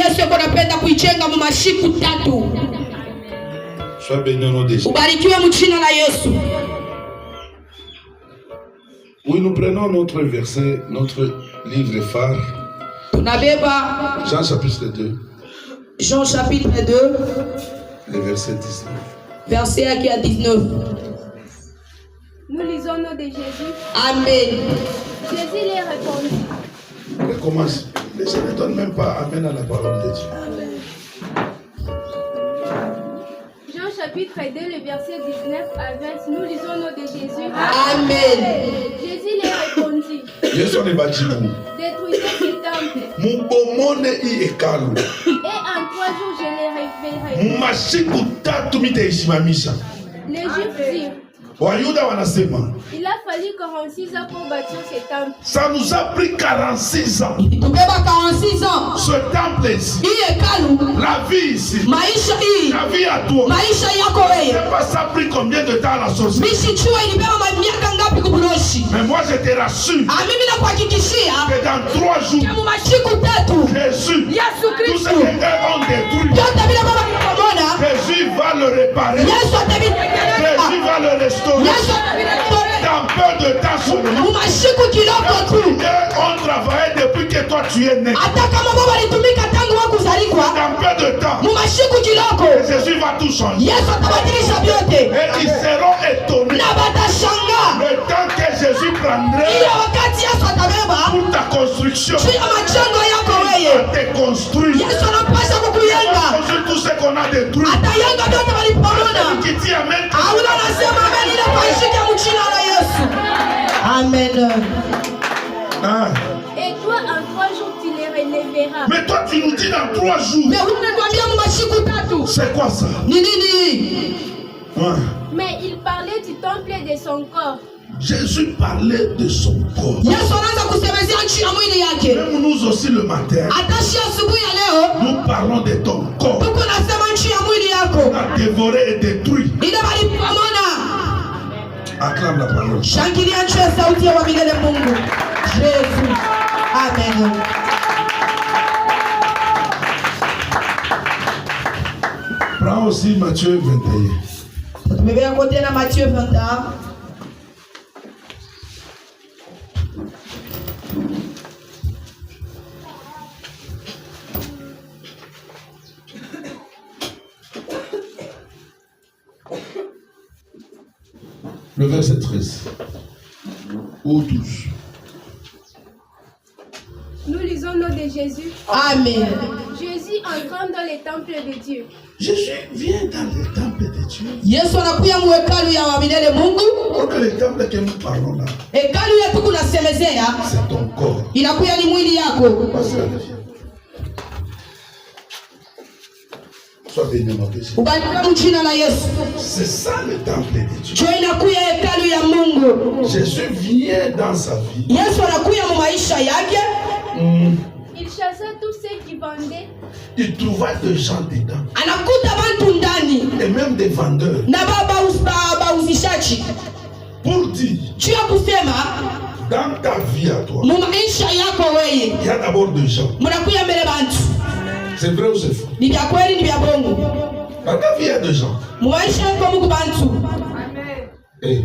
Yesu yuko anapenda kuijenga mu mashiku 3. Sois béni au nom de Jésus. Ubarikiwe mu jina la Yesu. Oui, nous prenons notre verset, notre livre phare. Tunabeba Jean chapitre 2. Jean chapitre 2. Le verset 19. Verset à 19. Nous lisons le nom de Jésus. Amen. Jésus leur répondit. On commence. Les gens ne donnent même pas amen à la parole de Dieu. Jean chapitre 2, le verset 19 à 20. Nous lisons le nom de Jésus. Amen. Jésus leur répondit. Yesu ne bâtit vous. Détruisez ce temple. Mubomone i hekalu. Et en 3 jours je les réveillerai. Masiku 3 mitaishimamisha. Les Juifs dirent. Wayuda wanasema. Il a fallu 46 ans pour bâtir ce temple. Ça nous a pris 46 ans. Tubeba 46 ans. Ce temple ici. Hii hekalu. La vie ici. Maisha hii. La vie à toi. Maisha yako Je wewe. sais pas ça a pris combien de temps à la société. Mishichua ilibeba miaka ngapi kubuloshi? Mais moi je te rassure. Mimi nakuhakikishia Que dans 3 jours. mu mashiku 3 Jésus. Yesu Tout ce Kristo. que eux ont détruit. Yote vile baba kumona. Jésus va le réparer. Yesu atabitengeneza. Jésus va le restaurer. Yesu atabitengeneza. Dans peu de temps seulement. Mu mashiku kiloko tu. Eux ont travaillé depuis que toi tu es né. Hata kama baba alitumika tangu wako kuzaliwa. Dans peu de temps. Mu mashiku kiloko. Jésus va tout changer. Yesu atabadilisha vyote. Et ils seront étonnés. Na batashanga. Le temps que Jésus prendrait Ile wakati Yesu atabeba. pour ta construction. Juu ya majengo yako wewe. Te construire. Yesu anapasha kukuyenga. Construire tout ce qu'on a détruit. Atayenga vyote walipomona. Qui dit amen. Aula anasema amen ile kwa jina la mchina la Yesu. Amen. Ah. Et toi en 3 jours tu les relèveras. Mais toi tu nous dis dans 3 jours. Mais unatuambia mu mashiku 3. C'est quoi ça? Ni nini? Ouais. Mais il parlait du temple et de son corps. Jésus parlait de son corps. Yesu anaanza kusemezea nchi ya mwili yake. Même nous aussi le matin. Atashi asubuhi ya leo. Nous parlons de ton corps. Tuko nasema nchi ya mwili yako. A dévoré et détruit. Ile walipomona. Acclame la parole. Shangilia nchi ya sauti ya milele Mungu. Jésus. Amen. Prends aussi Matthieu 21. Tumebea kote na Matthieu 21. Le verset 13 ou 12. Nous lisons le nom de Jésus. Amen. Jésus entrant dans le temple de Dieu. Jésus vient dans le temple de Dieu. Yesu anakuya mu hekalu ya milele Mungu. Donc le temple que nous parlons là, Hekalu ya tuku nasemezea. c'est ton corps. Inakuya ni mwili yako. Sois béni mon Dieu. Ubarikiwe mu jina la Yesu. C'est ça le temple de Dieu. Jo inakuya hekalu ya Mungu. Jésus vient dans sa vie. Yesu anakuya mu maisha yake. Il chassa tous ceux qui vendaient. Il trouva des gens dedans. Anakuta bantu ndani. Et même des vendeurs. Na baba uzishaji. Pour dire, Juu ya kusema dans ta vie à toi, mu maisha yako wewe. il y a d'abord des gens. Munakuya mbele bantu. C'est vrai ou c'est faux? Ni vya kweli ni vya bongo. Dans ta vie, il y a des gens. Mu maisha yako Mungu bantu. Et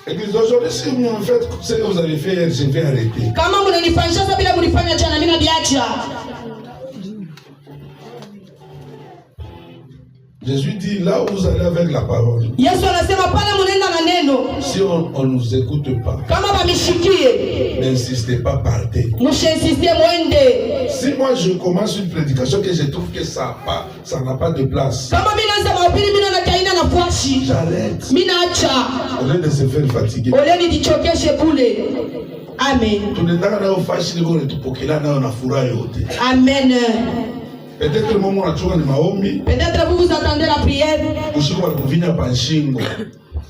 église d'aujourd'hui, si vous faites ce que vous avez fait, je vais arrêter. Kama mnanifanyisha sasa bila mnifanya jana mimi nabiacha. Jésus dit, là où vous allez avec la parole, Yesu anasema pale mnaenda na neno. si on ne nous écoute pas, Kama bamishikie. n'insistez pas, partez. Mshinsiste mwende. Si moi je commence une prédication que je trouve que ça n'a pas de place, Kama mimi naanza mahubiri mimi naona kaina na fuashi. j'arrête. Mimi naacha. Au lieu de se faire fatiguer. Ole nijichokeshe kule. Amen. Tunaendana nayo fashi ndio tupokela nayo na furaha yote. Amen. Peut-être le moment unachunga ni maombi, Peut-être vous attendez la prière. ushiko kuvinya panshingo.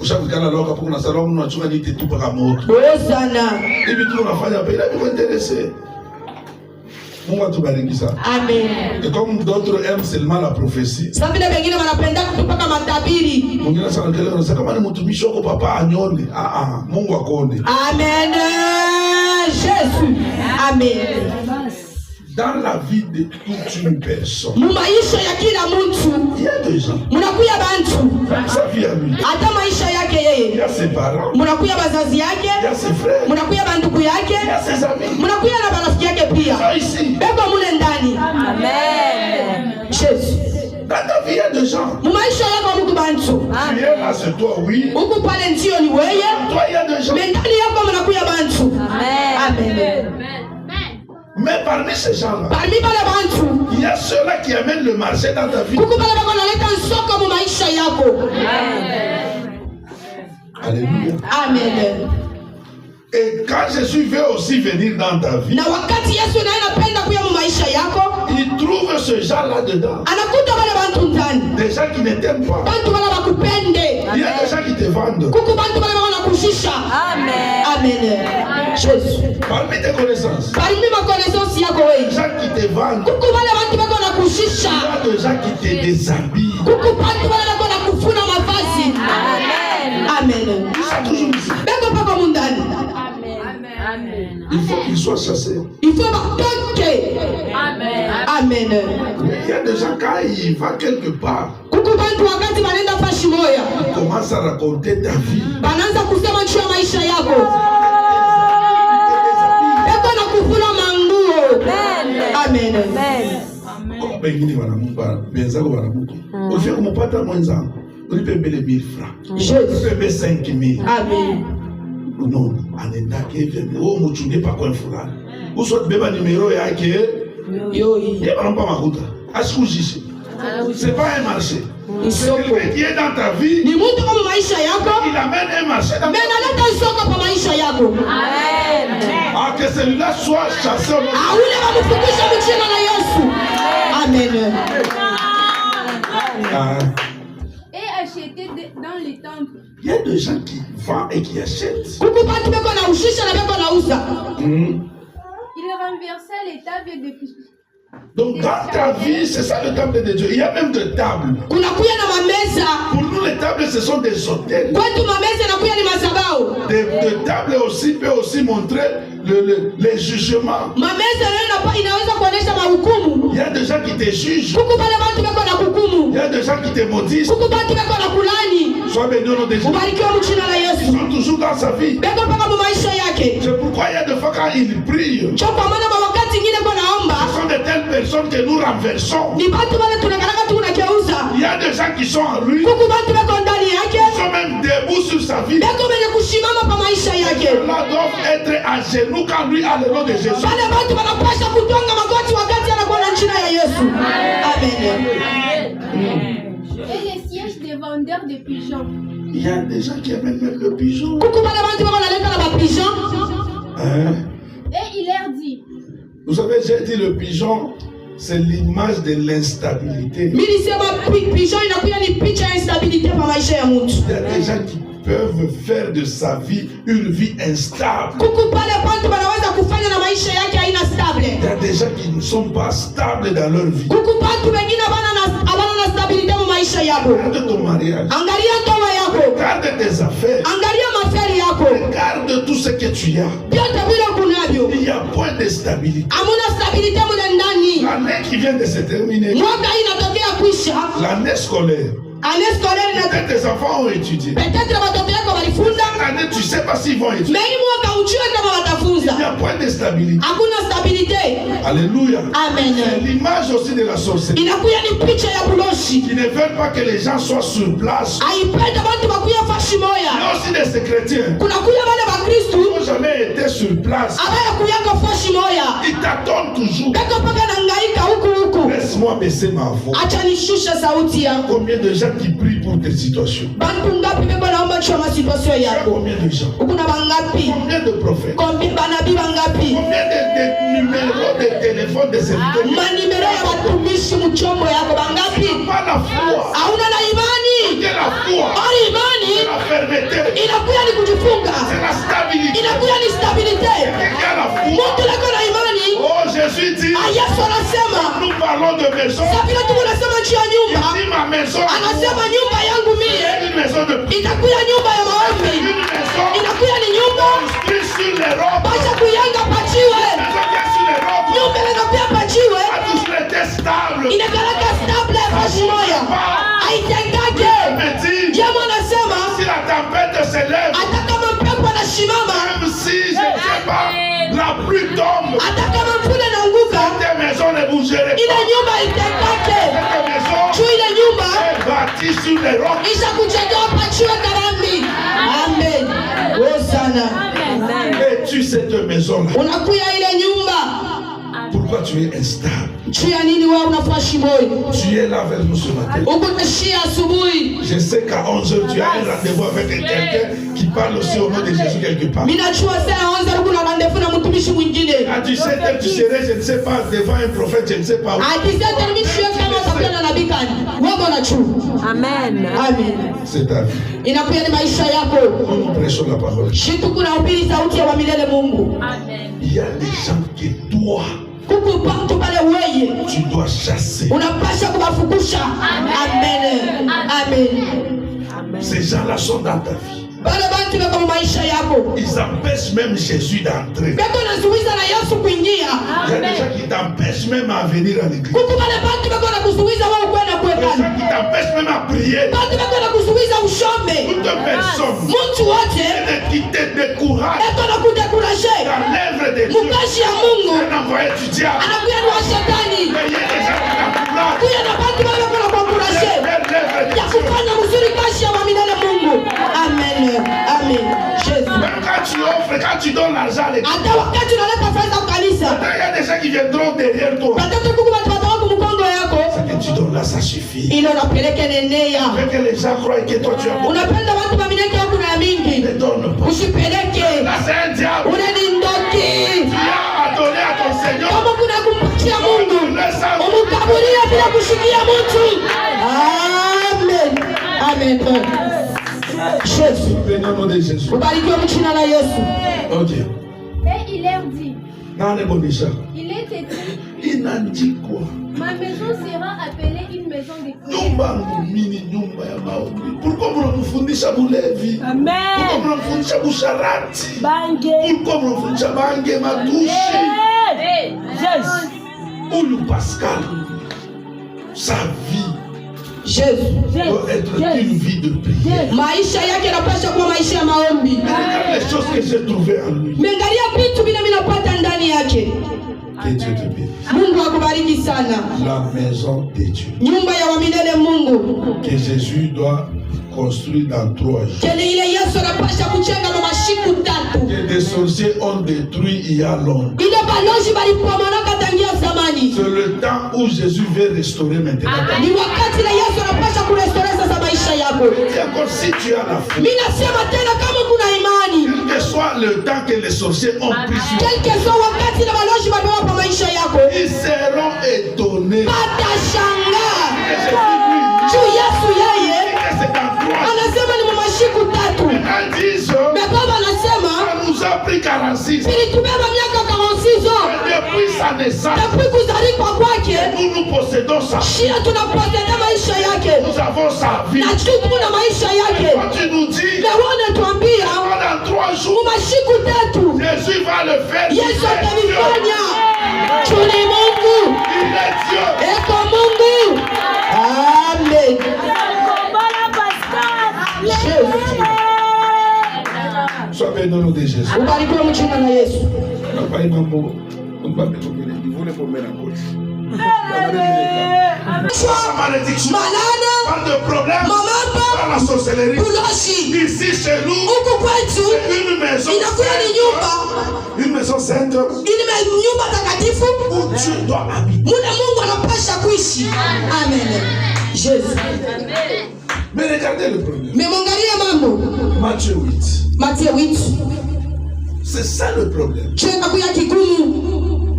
Ushafikana loka hapo kuna salamu unachunga niti tupa kama moto. Bozana. Hivi tu unafanya bila kuinteresse. Mungu atubariki sana. Amen. Et comme d'autres aiment seulement la prophétie. Sasa vile wengine wanapenda kupaka matabiri. Mwingine sana kile anasema kama ni mtumishi wako papa anyone. Mungu akone. Amen. Jésus. Amen. Dans la vie de toute une personne, Mumaisha ya kila mtu. il y a des gens. Munakuya bantu. Sa vie à lui. Hata maisha yake Il y yeye. a ses parents. Munakuya bazazi yake. Il y a ses frères. Munakuya banduku Il y a yake. ses amis. Munakuya na barafiki yake Ils pia. sont ici. Beko mule ndani. Amen. Jésus. Dans ta vie, il y a des gens. Mumaisha yako muku bantu. Tu es là, c'est toi, oui. Huku pale ndio ni weye. Toi, il y a des gens. Mais ndani yako munakuya bantu. Amen. Mais parmi ces gens-là, Parmi bale bantu. il y a ceux-là qui amènent le marché dans ta vie. Kuku bale bako naleta nsoko mu maisha yako. Alléluia. Amen. Et quand Jésus veut aussi venir dans ta vie, Na wakati Yesu naye anapenda kuya mu maisha yako, il trouve ce genre-là dedans. anakuta bale bantu ndani. Des gens qui ne t'aiment pas. Bantu bale bakupende. Il y a des gens qui te vendent. Kuku bantu bale bako nakushisha. Amen. Jésus. Parmi tes connaissances, Parmi ma connaissance yako des wewe. gens qui te vendent. Kuku bale bantu bako Il y nakushisha. a des gens qui te déshabillent. Kuku bantu bale bako nakufuna mavazi. Amen. Ils sont toujours ici. Beko pako mundani. Il faut qu'ils soient chassés. Il faut batoke. Amen. Il y a des gens, quand ils vont quelque part, Kuku bantu wakati banenda fashi moya. ils commencent à raconter ta vie. Banaanza kusema juu ya maisha yako. Beko nakufuna manguo. Amen. Kwa wengine wanamupa, wenzako wanamupa. Ufike kumpata mwenzangu, ulipembele 1000 francs. Jésus. Ulipembele 5000. Amen. Non, anendake hivi. Wewe mchunge pa kwa fulani. Uso beba numero yake. Yoi. Yeye anampa makuta. Asikujishe. C'est pas un marché. C'est quelqu'un qui est dans ta vie. Ni mtu kama maisha yako. Il amène un marché dans ta Mais vie. naleta soko kwa maisha yako. Ah, que celui-là soit chassé au nom de Aule wamfukisha mchina na Yesu. Amen. Ah, Et acheter dans le temple. il y a des gens qui vendent et qui achètent. Kuku bantu beko na ushisha na beko na uza. Il renversait les tables de Donc dans ta vie, c'est ça le temple de Dieu. Il y a même des tables. Kuna kuya na mameza. Pour nous, les tables, ce sont des hôtels. Kwetu mameza na kuya ni mazabao. Des tables aussi peuvent aussi montrer les jugements. Mameza nayo inaweza kuonesha mahukumu. Il y a des gens qui te jugent. Kuku bale bantu beko na hukumu. Il y a des gens qui te maudissent. Kuku bantu beko na kulani. Sois béni au nom de Jésus. Ubarikiwe mchina la Ils Yesu. sont toujours dans sa vie. Beko paka mu maisha yake. C'est pourquoi il y a des fois quand ils prient, Cho kwa maana wakati ngine kwa naomba. ce sont de telles personnes que nous renversons. Ni bantu bale tunakaraka tunageuza. Il y a des gens qui sont en lui, Kuku bantu beko ndani yake. qui sont même debout sur sa vie. Beko benye kushimama pa maisha yake. Ceux-là doivent être à genoux quand lui a le nom de Jésus. Bale bantu banapasha kutonga magoti wakati anakuwa na jina ya Yesu. Amen. et les sièges des vendeurs de pigeons. Il y a des gens qui amènent même le pigeon. Kuku bale bantu bako naleta na ba pigeon. Hein? Et il leur dit, Vous savez, j'ai dit le pigeon, c'est l'image de l'instabilité. Mimi nisema pigeon inakuwa ni picha ya instability pa maisha ya mtu. Il y a des gens qui peuvent faire de sa vie une vie instable. Kuku pale bantu banaweza kufanya na maisha yake haina stable. Il y a des gens qui ne sont pas stables dans leur vie. Kuku bantu wengine abana na stability mu maisha yako. Regarde ton mariage. Angalia ndoa yako. Regarde tes affaires. Angalia mafeli yako. Regarde tout ce que tu as. Vyote vile kunavyo. Il y a point de stabilité. Hamuna stability mule ndani. L'année qui vient de se terminer, Mwaka hii inatokea kwisha. l'année scolaire, Année scolaire inatokea. peut-être tes enfants ont étudié. Peut-être watoto yako walifunza. L'année, tu ne sais pas s'ils vont étudier. Mais hii mwaka ujue kama Il watafunza. y a point de stabilité. Hakuna stability. Alléluia. Amen. C'est l'image aussi de la sorcellerie. Inakuya ni picha ya buloshi. Qui ne veulent pas que les gens soient sur place. Haipenda bantu bakuya fashi Il y moya. a aussi des chrétiens Kuna kuya wale qui bakristu n'ont jamais été sur place. abaya kuyaka fashi moya. Ils t'attendent toujours. Beko paka nangaika huku huku. Laisse-moi baisser ma voix. Acha nishushe sauti yako. Combien de gens qui prient pour tes situations? Bantu ngapi beko naomba juu ya masituasio Il y a yako. combien de gens? Ukuna bangapi? Combien de prophètes? Banabii bangapi? Combien de numéros de téléphone de serviteurs? Manimero ya watumishi mchombo yako bangapi? Pas la foi. Hauna na imani. C'est la foi. Ori imani C'est la fermeté. inakuya ni kujifunga. C'est la stabilité. Inakuya ni stabilite. Quelqu'un a la foi. Mtu leko na imani. Oh, Jésus dit, Yesu anasema nous parlons de maison. sabila tu unasema juu ya Il nyumba. dit ma maison. Anasema nyumba yangu mie C'est une maison de prière. itakuya nyumba ya maombi. Une maison Inakuya ni nyumba construite sur les robes. basha kuyanga pachiwe. Maison qui est sur les robes. Nyumba inakuya pachiwe. stable. inakalaka stable fashi moya haitengake. Jamaa anasema Si la tempête se lève, hata kama pepo anashimama, même si je ne sais pas, la pluie tombe, hata kama mvula inaanguka, cette maison ne bougerait ile pas. nyumba haitengake. Cette maison Juu ile nyumba est bâtie sur les rocs. isha kujengewa pachiwe karami. Amen. Hosana. Et tu cette maison-là, Unakuya ile nyumba. pourquoi tu es instable? Juu ya nini wewe unafashi moyo? Tu es là avec nous ce matin. Ukutashia asubuhi. Je sais qu'à 11h, tu as un rendez-vous avec quelqu'un qui parle aussi au nom de Jésus quelque part. Mimi najua saa 11 kuna randevu na mtumishi mwingine. À 17h, tu serais, je ne sais pas, devant un prophète, je ne sais pas où. Akisema mimi sio kama tabia na nabii kani. Wewe unachua. Amen. Amen. C'est ta vie. Inakuwa ni maisha yako. Nous prêchons la parole. Shitu kuna ubiri sauti ya wa milele Mungu. Il y a des gens que toi, Kuku pantu pale weye. tu dois chasser. Unapasha kuwafukusha. Amen. Amen. Ces gens-là sont dans ta vie. Wale bantu wako maisha yako. Ils empêchent même Jésus d'entrer. Beko nazuiza na Yesu kuingia. Il y a des gens qui t'empêchent même à venir à l'église. Kuku wale bantu wako na kuzuiza wewe kwenda Il y a des kuekana. gens qui t'empêchent même à prier. Bantu wako na kuzuiza ushombe. Toute personne Mtu wote qui te décourage eko na kudekuraje. dans l'œuvre de Dieu, Mukashi ya Mungu un envoyé du diable. anakuya ni wa shetani. Mais il y a des gens qui t'encouragent Kuya na bantu wale wako na kuencourager. vers l'œuvre de Ya Dieu. kufanya mzuri kazi ya milele Mungu. Amen. Amen. Jésus. Même quand tu offres, quand tu donnes l'argent à l'église, Hata wakati unaleta pesa kwa kanisa. il y a des gens qui viendront derrière toi. Watoto kuku watu watawaku mkongo yako. Ce que tu donnes là, ça suffit. Ile unapeleke nenea. Fait que les gens croient que toi tu as beaucoup. Unapenda watu wamineke huku na mingi. Ne donne pas. Usipeleke. Là, c'est un diable. Ule ni ndoki. Tu as donné à ton Seigneur. Kama kuna kumpatia Mungu. Umukaburia bila kushikia mtu. Amen. Amen. Jésus. Bénis au nom de Jésus. Ubarikiwe mchina la Yesu. Ok. Et il leur dit, Nane Bonisha. il est écrit, Il n'a dit quoi? ma maison sera appelée une maison de prière. Nyumba ngumini, nyumba ya maombi. Pourquoi mnamfundisha bulevi? Pourquoi Amen. mnamfundisha busharati? Bange. Pourquoi mnamfundisha bange matushi? Jésus. Oulu Pascal, sa vie Jésus. doit être une vie de prière. Maisha yake yanapaswa kuwa maisha ya maombi. Regarde les choses que j'ai trouvées en lui. Mengalia vitu vile vinapata ndani yake. Que Dieu te bénisse. Mungu akubariki sana. La maison de Dieu. Nyumba ya wamilele Mungu. Que Jésus doit construire dans 3 jours. Kile ile Yesu anapasha kujenga na mashiku 3. Que des sorciers ont détruit il y a longtemps. Ile balozi balipomana tangia zamani. C'est le temps où Jésus veut restaurer maintenant. Ni wakati la Yesu anapasha kurestore sasa maisha yako. Et encore si tu as la foi, Mimi nasema tena kama kuna imani. quel que soit le temps que les sorciers ont pris sur toi, Quelque soit wakati la balozi baliwapa maisha yako. ils seront étonnés. Batashangaa. Et Jésus lui Juu Yesu yeye dit que c'est dans 3 jours. anasema ni mashiku 3. Ils disent, Baba anasema ça nous a pris 46 ans. ilitubeba miaka 46 ans. Depuis sa naissance, Depuis kuzaliwa kwake, nous possédons sa vie. shia tunapoteza maisha yake. Nous avons sa vie. Na tuko na maisha yake. Quand tu nous dis, Na wewe tuambia pendant 3 jours, mashiku 3 Jésus va le faire. Il Yesu est Dieu. atalifanya. Tuni Mungu. Il est Dieu. Eko Mungu. Amen. Jésus. Sois béni au nom de Jésus. Ubarikiwe mchina na Yesu. Papa et maman, on va mettre au milieu. Ils vont les former en côte. Malédiction. Malana, Pas de problème. mamapa, Pas la sorcellerie. uloshi. Ici chez nous, Huku kwetu c'est une maison. inakuwa ni nyumba. Une maison sainte Ile nyumba takatifu où Dieu doit habiter. muna Mungu anapasha kuishi. Amen. Jésus. Mais regardez le problème. Memwangalia mambo. Matthieu 8. Matthieu 8. C'est ça le problème. Chenda kuya kigumu.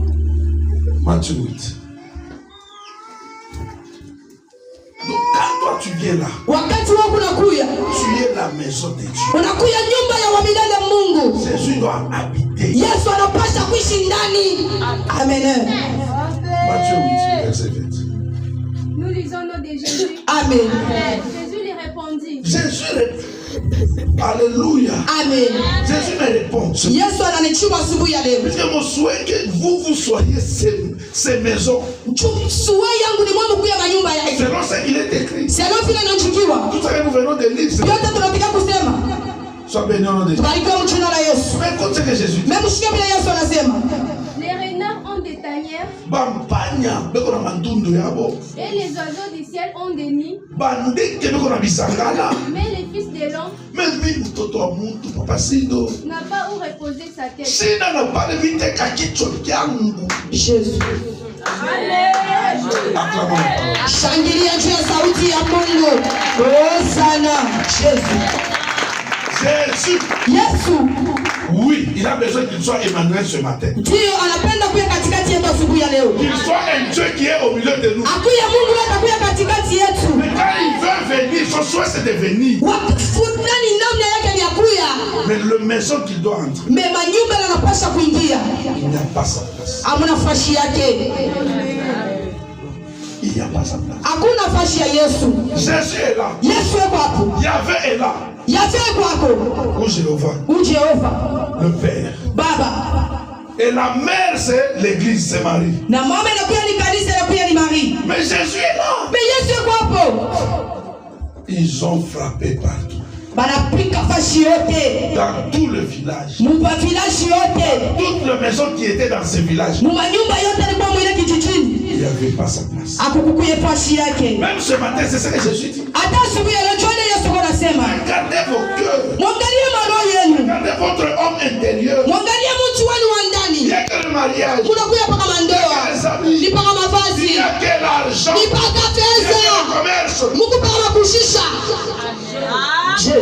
Matthieu 8. Donc quand toi tu viens là, Wakati wako unakuya, tu es la maison de Dieu. unakuya nyumba ya wamilele Mungu. Jésus doit habiter. Yesu anapasha kuishi ndani. Amen. Matthieu 8, verset 20. Nous lisons le nom de Jésus. Amen. Jésus lui répondit, Jésus répond. Alléluia. Amen. Jésus me répond. Yesu ananichukua asubuhi ya leo. Parce que mon souhait que vous soyez ces maisons. Suwe yangu ni il est écrit. Selon vile inaandikiwa. Tout ça que nous venons de lire. Yote tunapiga kusema. Sois béni au nom de Jésus. Barikiwa mjina la Yesu. Mais écoute ce que Jésus dit. Même mshike vile Yesu anasema. Les renards ont des tanières. Bampanya beko na mandundu yabo. Et les oiseaux du ciel ont des nids. Bandeke beko na bisangala. Mais les fils de l'homme Même mtoto wa mtu papasindo. n'a pas où reposer sa tête. Sina na pale viteka kichwa kyangu. Jésus. Acclamons. Shangilia juu ya sauti ya Mungu. Hosana. Jésus. Jésus. Yesu. Oui, il a besoin qu'il soit Emmanuel ce matin. Ndio anapenda kuja katikati yetu asubuhi ya leo. Qu'il soit un Dieu qui est au milieu de nous. Akuya Mungu leo atakuja katikati yetu. Mais quand il veut venir, son souhait c'est de venir. Fulani namna yake ni akuya. Mais le maison qu'il doit entrer, Mais manyumba yanapaswa kuingia. il n'y a pas sa place. Hamna fashi yake. Il n'y a pas sa place. Hakuna fashi ya Yesu. Jésus est là. Yesu yuko hapo. Yahvé est là. Yahvé yuko hapo. Ou Jéhovah, U Jehova. le Père. Baba. Et la mère c'est l'église, c'est Marie. Na mama inakuwa ni kanisa, inakuwa ni Marie. Mais Jésus est là. Mais Yesu yuko hapo. Ils ont frappé partout. Banapika fashi yote. Dans tout le village. Muba village yote. Toutes les maisons qui étaient dans ce village, Muma nyumba yote ilikuwa mwile kijijini. il n'y avait pas sa place. Akukukuye fashi yake. Même ce matin, c'est ce que Jésus dit. Hata asubuhi ya leo John Yesu anasema, Regardez vos cœurs. mwangalie maroho yenu. Regardez votre homme intérieur. Mwangalie mtu wenu wa Il ndani. n'y a que le mariage. Kunakuya paka mandoa. Ni paka mavazi. Il n'y a que l'argent. Ni paka Il y a que pesa. le commerce. Mungu paka makushisha. Jésus.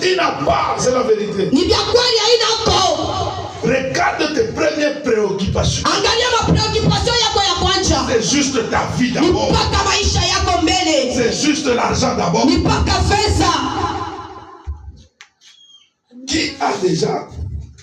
Il n'a pas, c'est la vérité. Ni vya kweli haina hapo. Regarde tes premières préoccupations. Angalia mapreoccupation yako ya kwanza. C'est juste ta vie Ni d'abord. paka maisha yako mbele. C'est juste l'argent d'abord. Ni paka pesa. Qui a déjà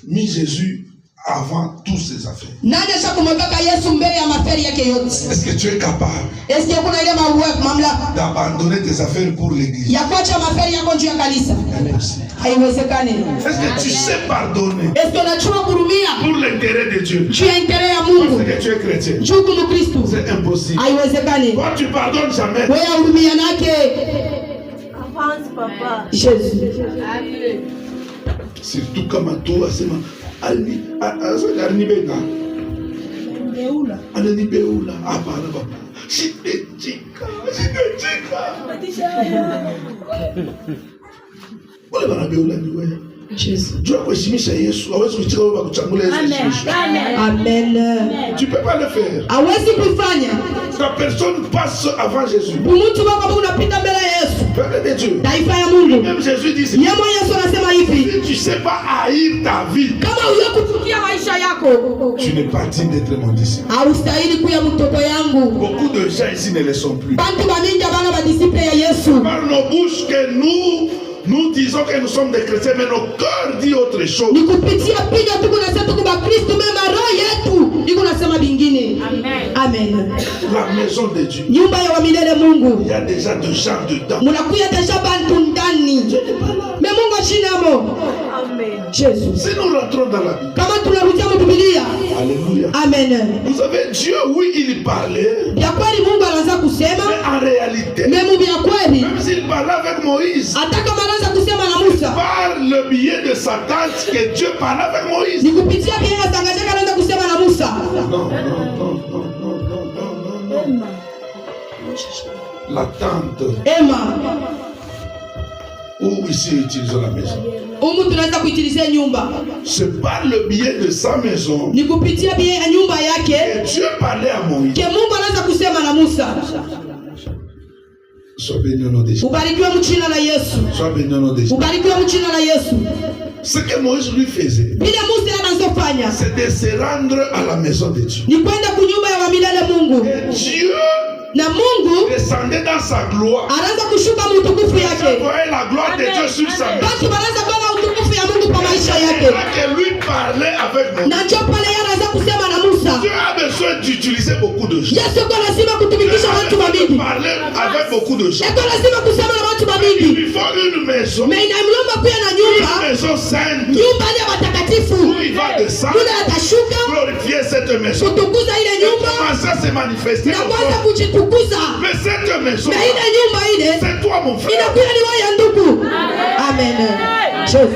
mis Jésus avant toutes ses affaires? Nani ashakumweka Yesu mbele ya maferi yake yote? Est-ce que tu es capable Eske kuna ile mamlaka d'abandonner tes affaires pour l'église? ya kuacha maferi yako juu ya kanisa? Merci. Haiwezekani. Est-ce que tu sais pardonner Eske unajua kurumia pour l'intérêt de Dieu? juu ya intere ya Parce Mungu? que tu es chrétien. Juu kumu Kristo. C'est impossible. Haiwezekani. Toi, tu pardonnes jamais. Wewe hurumia nake. Avance, papa. Jésus. Amen. Surtout kama tu asema alinibenga ananibeula hapana baba sitechika wale wanabeula ni wewe jua kuheshimisha Yesu hawezi kuchika wewe kuchangula Yesu. Amen. Tu peux pas le faire. Hawezi kufanya. La personne passe avant Jésus. Mtu wako unapita mbele ya Yesu. Peuple de Dieu. Taifa ya Mungu. Même Jésus dit Yeye Yesu anasema hivi. si tu sais pas haïr ta vie, Kama huyakuchukia maisha yako, tu n'es pas digne d'être mon disciple. haustahili kuya mtoto yangu. Beaucoup de gens ici ne le sont plus. Bantu bamingi abana badisiple ya Yesu. Par nos bouches que nous disons que nous sommes des chrétiens, mais nos cœurs disent autre chose. Ni kupitia piga tu kunasema tuko ba Kristo, mema roho yetu iko nasema bingine. Amen. Amen. La maison de Dieu. Nyumba ya wa milele Mungu. Il y a déjà des gens dedans. Munakuya deja bantu ndani. Me Mungu ashinamo. Amen. Jésus. Si nous rentrons dans la Bible, Kama tunarudia mu Biblia. alléluia. Amen. Vous savez, Dieu, oui, il parlait, Ya kweli Mungu anaanza kusema, mais en réalité, memu bya kweli. même s'il parlait avec Moïse, Hata kama anaanza kusema na Musa. par le biais de sa tante, que Dieu parlait avec Moïse. Ni kupitia bia ya tanganyika anaanza kusema na Musa. Non. La tante, Ema. ou ici utilisons la maison. Umu tunaweza kuitilizia nyumba. C'est par le biais de sa maison Ni kupitia bia ya nyumba yake que Dieu parlait à Moïse. ke Mungu anaanza kusema na Musa. Sois béni au nom de Jésus. Ubarikiwe mchina la Yesu. Sois béni au nom de Jésus. Ubarikiwe mchina la Yesu. Ce que Moïse lui faisait, Bila Musa anazofanya c'est de se rendre à la maison de Dieu. ni kwenda kunyumba ya wa milele Mungu. Et Dieu Na Mungu descendait dans sa gloire. anaanza kushuka mutukufu Vous yake. voyez la gloire de Dieu sur sa maison. Basi wanaanza kuona utukufu ya Mungu kwa maisha C'est yake. là que lui parlait avec Moïse. Na njoo pale yeye anaanza kusema na Musa. Dieu a besoin d'utiliser beaucoup de choses. Yesu kwa lazima kutumikisha watu wa Il mingi. parlait avec beaucoup de gens. eko lazima kusema na watu Il bamingi lui faut une maison, me inamlomba kuya na une nyumba maison sainte, nyumba ile ya watakatifu où il va descendre, kule atashuka glorifier cette maison, kutukuza ile et nyumba commencer à se manifester. na au kwanza corps. kujitukuza Mais cette maison, na ile nyumba ile c'est toi mon frère. inakuya ni waya ndugu. Amen. Jesus.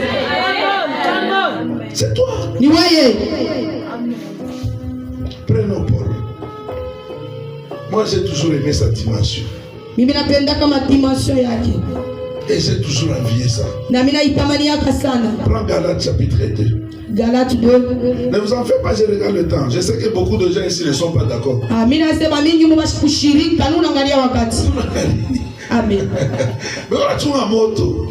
C'est toi. Ni weye. Prenons Paul. Moi j'ai toujours aimé sa dimension. Mimi napenda kama dimension yake Et j'ai toujours envié ça. na mimi naitamaniaka sana. Prends Galates chapitre 2. Galates 2. Ne vous en faites pas, je regarde le temps. Je sais que beaucoup de gens ici ne sont pas d'accord. Mimi nasema mingi mubashi kushirika na unaangalia wakati. Amen. Mais on a toujours un moto.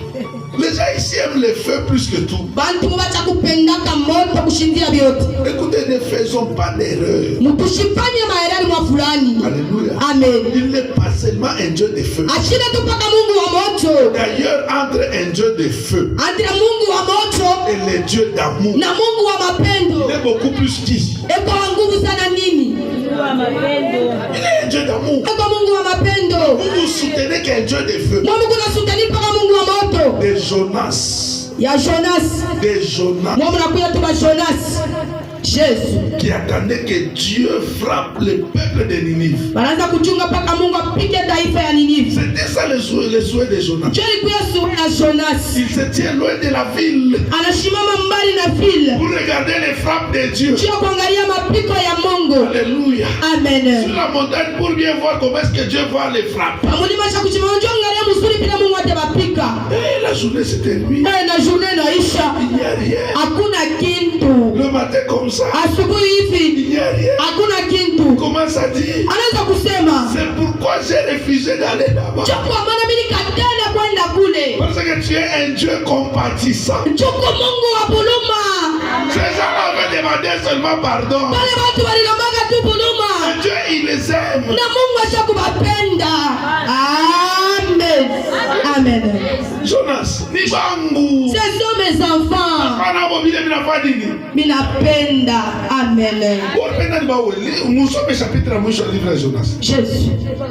Les gens ici aiment les feux plus que tout. Bantu mubacha kupendaka moto kushindia vyote. Écoutez, ne faisons pas d'erreur. Mtushifanye maereri mwa fulani. Alléluia. Amen. Il n'est pas seulement un Dieu de feu. Ashina tu paka Mungu wa moto. D'ailleurs, entre un Dieu de feu Entre Mungu wa moto et le Dieu d'amour, na Mungu wa mapendo. il est beaucoup plus qui? Eko wa nguvu sana nini? Il est un Dieu d'amour. Eko Mungu wa mapendo. Vous vous soutenez qu'un Dieu de feu. Mungu kuna sutani paka Mungu wa moto. Des Jonas. Ya Jonas. Des Jonas. Mungu nakuya tu ba Jonas. Jésus. Qui attendait que Dieu frappe le peuple de Ninive. Banaanza kuchunga paka Mungu apige taifa ya Ninive. C'était ça le souhait de Jonas. Ndio ilikuwa sura ya Jonas. Il se tient loin de la ville Anashimama mbali na vile. pour regarder les frappes de Dieu. Sio kuangalia mapiko ya Mungu. Alléluia. Amen. Sur la montagne pour bien voir comment est-ce que Dieu va les frapper. Pamulima cha kuchimama njoo angalia mzuri bila Mungu atapika. Et la journée se termine. Na journée inaisha. Il n'y a rien. Hakuna kintu. Le matin comme ça, Asubuhi hivi il n'y a rien. hakuna kintu. Comment ça dit? Anaweza kusema C'est pourquoi j'ai refusé d'aller là-bas. chukua maana mimi nikatenda kwenda kule. Parce que tu es un Dieu compatissant. Chukua Mungu wa buluma. Ces gens avaient demandé seulement pardon. Wale watu walilombaga tu buluma. Et Dieu, il les aime. Na Mungu ashakubapenda. Amen. Amen. Jonas, ni bangu. Ce sont mes enfants. Pana mobile minafanya nini? Minapenda. Amen. Unapenda ni bawe. Musome chapitre ya mwisho ya livre ya Jonas. Jésus.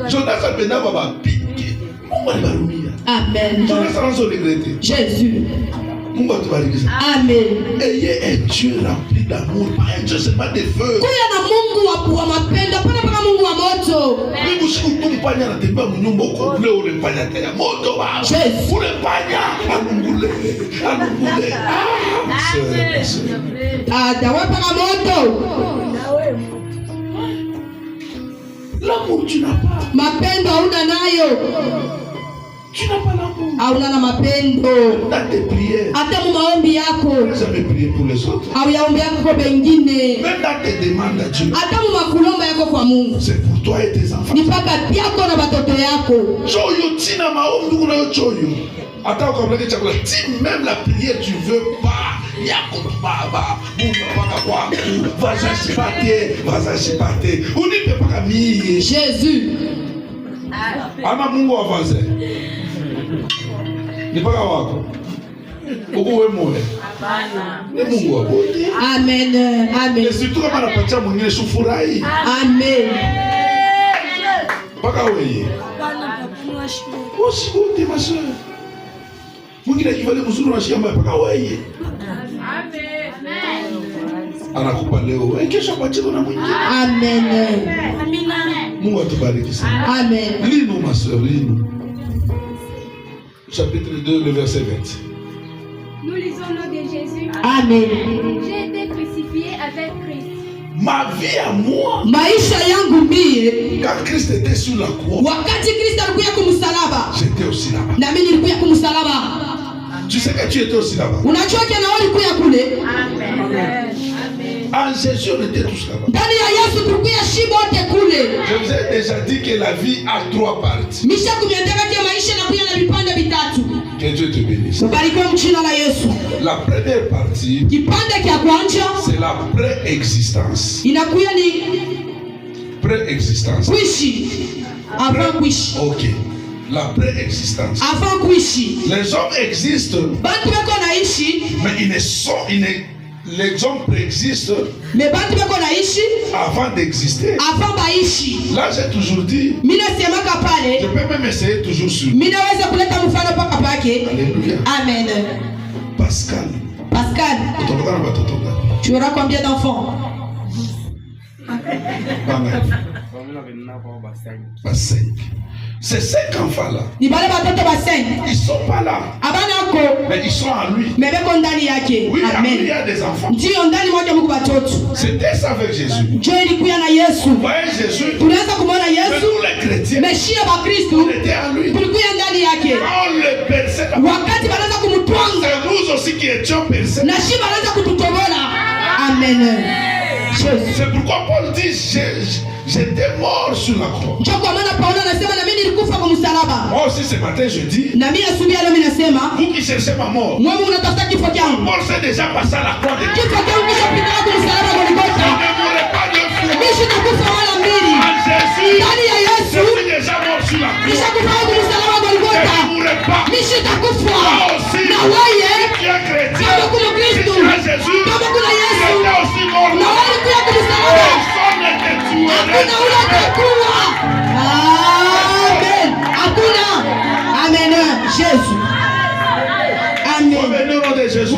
Jonas alipenda baba pike. Mungu alibarumia. Amen. Jonas anaanza regretter. Jésus. Mungu atubariki sana. Amen. Ayez un Dieu rempli d'amour, pas un Dieu seulement de feu. Kuya na Mungu wa mapendo, pana paka Mungu wa moto. Mungu siku kumpanya anatembea mnyumba huko ule mpanya kaya moto baba. Jésus. Ule mpanya anungule. Dada wapaka moto. L'amour tu n'as pas. Mapendo hauna nayo. Tu n'as pas l'amour. Hauna na mapendo. Dans tes prières. Hata mu maombi yako. Tu n'as jamais prié pour les autres. Au yaombeako kwa bengine. Même dans tes demandes à Dieu. Hata mu makulomba yako kwa Mungu. C'est pour toi et tes enfants. Ni paka yako na watoto yako. Choyo tina maombi kuna yo choyo. Hata ukamleke chakula. Si même la prière tu veux pas. Yako baba. Mungu baba kwa. Vazashipate. Unipe paka mie. Jésus. Ama Mungu avaze. Ni paka wako. Uko wewe moyo. Hapana. Ni Mungu wako. Amen. Amen. Et surtout kama anapatia mwingine sufurahi. Amen. Paka wewe. Usikute maswe. Mwingine akivale mzuri na shamba paka wewe. Amen. Anakupa leo. Kesho apachie na mwingine. Amen. Mungu atubariki sana. Amen. Lis-nous ma soeur, lis-nous. Chapitre 2, le verset 20. Nous lisons le nom de Jésus. Amen. J'ai été crucifié avec Christ. Ma vie à moi, Maisha yangu mie quand Christ était sur la croix, wakati Kristo alikuja kumsalaba j'étais aussi là-bas. na mimi nilikuja kumsalaba. Tu sais que tu étais aussi là-bas. Unajua kile wao alikuja kule. Amen. En Jésus, on était tous là-bas. Ndani ya Yesu tulikuja shibo wote kule. Je vous ai déjà dit que la vie a 3 parties. Misha kumiandika kia maisha na kuja na vipande vitatu. Que Dieu te bénisse. Ubarikiwe mchina la Yesu. La première partie, Kipande kia kwanza c'est la pré-existence. inakuya ni Pré-existence. kuishi. Avant kuishi. Ok. La pré-existence. Avant kuishi. Les hommes existent, Bantu wako naishi mais ils ne sont, les hommes préexistent me bantu beko naishi avant d'exister. avant baishi. Là, j'ai toujours dit, Mina semaka pale, je peux même essayer toujours sur. mina weza kuleta mfano paka pake. Alléluia. Amen. Pascal. Pascal, tu auras combien d'enfants? Pas 5. Ces 5 enfants-là, Ni bale batoto ba 5. ils sont pas là. Abana ko, Mais ils sont en lui. me beko ndani yake. Oui, en lui, il y Amen. a des enfants. Ndio ndani mwake Mungu batoto. C'était ça avec Jésus. Ndio ilikuwa na Yesu. Vous voyez Jésus, Tunaanza kumwona mais Yesu, nous les chrétiens, meshia ba on Kristo était en lui. tulikuwa ndani yake. Quand on le perçait, Wakati banaanza kumtwanga c'est nous aussi qui étions percés. na shi banaanza kututobola. Amen. Jésus. C'est pourquoi Paul dit, j'étais mort sur la croix. Ndio kwa maana Paulo anasema na mimi nilikufa kwa msalaba. Moi aussi ce matin je dis, Na mimi asubuhi leo mimi nasema, vous qui cherchez ma mort, wewe unatafuta kifo changu. Paul s'est déjà passé à la croix de Dieu. Kifo changu kishapita kwa msalaba wa Je Golgotha. ne mourrai pas deux fois. Mimi sitakufa wala mbili. En Jésus, Ndani ya je Yesu suis déjà mort sur la croix. nishakufa kwa msalaba wa Je Golgotha. ne mourrai pas. Mimi sitakufa. Toi aussi, Na wewe tu es chrétien. kama kuna Kristo, Tu es Jésus. kama kuna Tu Yesu, étais aussi mort na là. wewe pia kwa msalaba. Personne ne te tuerait. Hakuna ule atakuwa. Amen. Hakuna. Amen. Jésus. Amen. Au nom de Jésus.